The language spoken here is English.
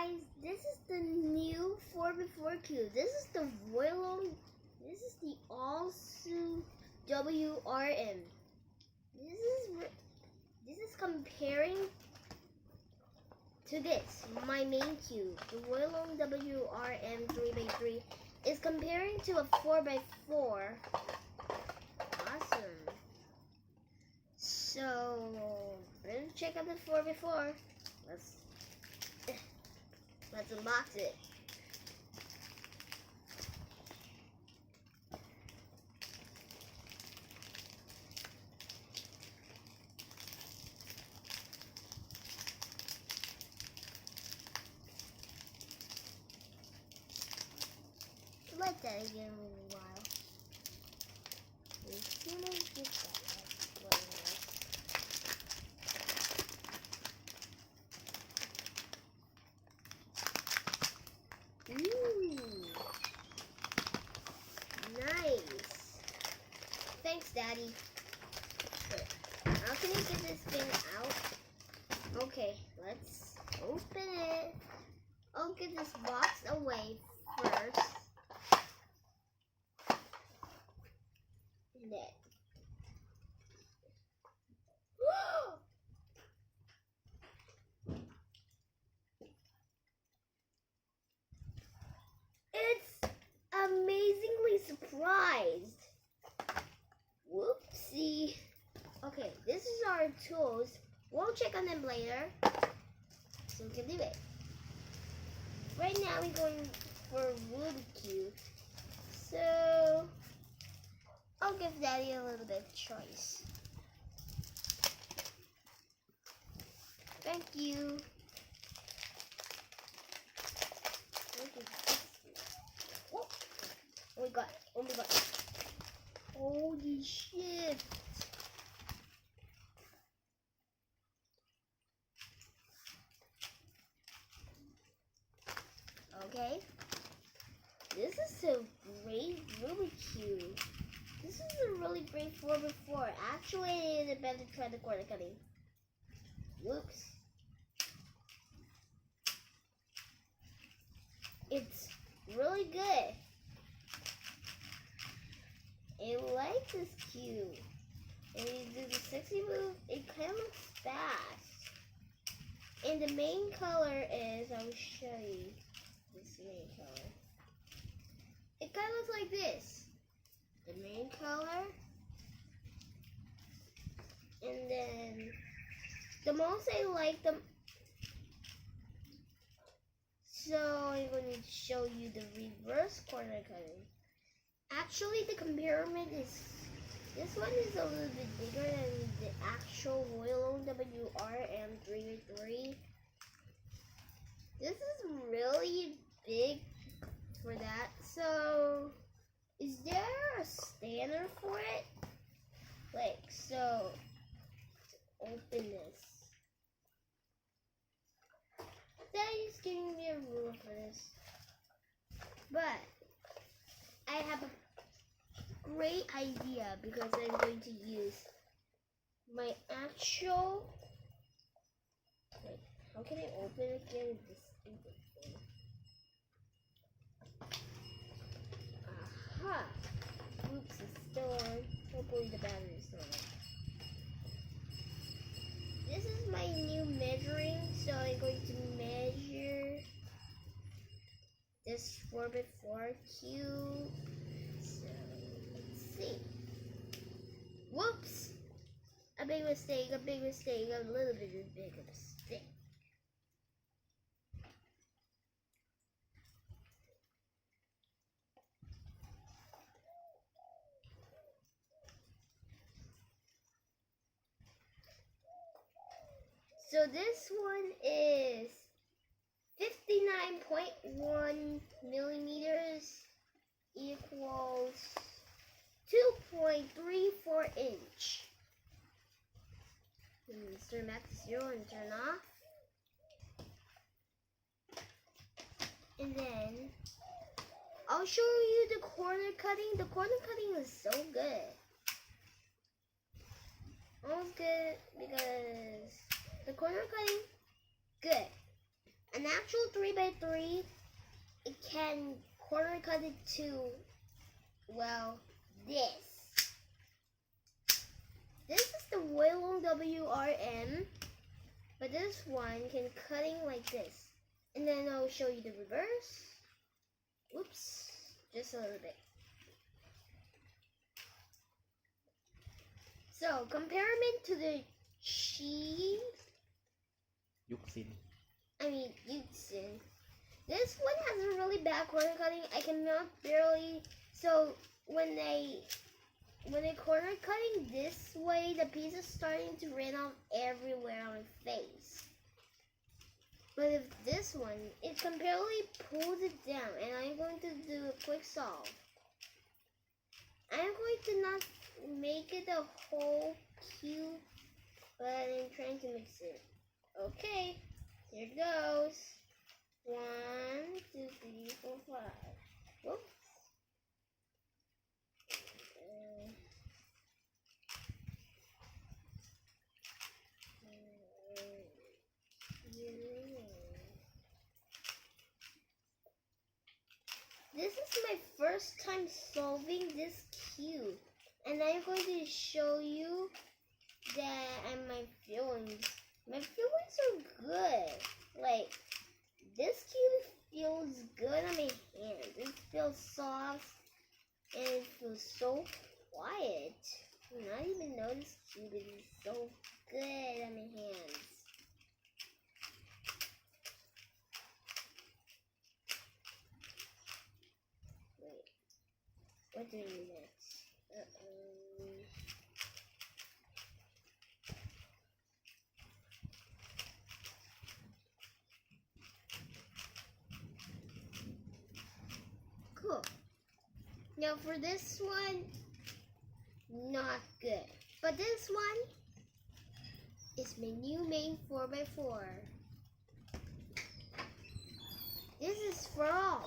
guys, this is the new 4x4 cube. This is the this is the AOSU WRM. This is comparing to this, my main cube. The Royalong WRM 3x3 is comparing to a 4x4. Awesome. So, let's check out the 4x4. Let's unbox it. Let that again in a while. As soon as this nice. Thanks, Daddy. How can you get this thing out? Okay, let's open it. I'll get this box away first. And then. It's amazingly surprised. Whoopsie. Okay, this is our tools. We'll check on them later. So we can do it. Right now we're going for Rubik cube. So I'll give Daddy a little bit of choice. Thank you. Oh my god, oh my god. Holy shit. Okay. This is a great Rubik cube. This is a really great 4x4. Actually, it is better to try the corner cutting. Whoops. It's really good. I like this cube. And you do the 60 move, it kind of looks fast. And the main color is, I'll show you this main color. It kind of looks like this. The main color. And then, the most I like them. So I'm going to show you the reverse corner cutting. Actually, the comparison is, this one is a little bit bigger than the actual Royalong WRM 3x3. This is really big for that. So, is there a stander for it? Like, so, open this. Daddy's giving me a ruler for this. But I have a great idea because I'm going to use my actual. Wait, how can I open it again with this stupid thing? Aha! Oops, it's still on. Hopefully the battery is still on. This is my new measuring, so I'm going to measure this 4x4 cube. So let's see. Whoops! A big mistake, a little bit of a big mistake. So this one is 59.1 millimeters equals 2.34 inch. Turn back to 0 and turn off. And then I'll show you the corner cutting. The corner cutting is so good. Almost good because the corner cutting, good. an actual 3x3, it can corner cut it to, well, this. This is the Woyolong WRM, but this one can cutting like this. And then I'll show you the reverse. Oops, just a little bit. So, comparison to the Yuxin. This one has a really bad corner cutting. I cannot barely. So when they corner cutting this way, the piece is starting to run off everywhere on my face. But if this one, it can barely pulls it down, and I'm going to do a quick solve. I'm going to not make it a whole cube, but I'm trying to mix it. Okay, here it goes. 1, 2, 3, 4, 5. Whoops. This is my first time solving this cube, and I'm going to show you that and my feelings. My feelings are good. Like, this cube feels good on my hands. It feels soft, and it feels so quiet. I didn't even know this cube is so good on my hands. What do we do next? Cool. Now for this one, not good. But this one is my new main 4x4. This is from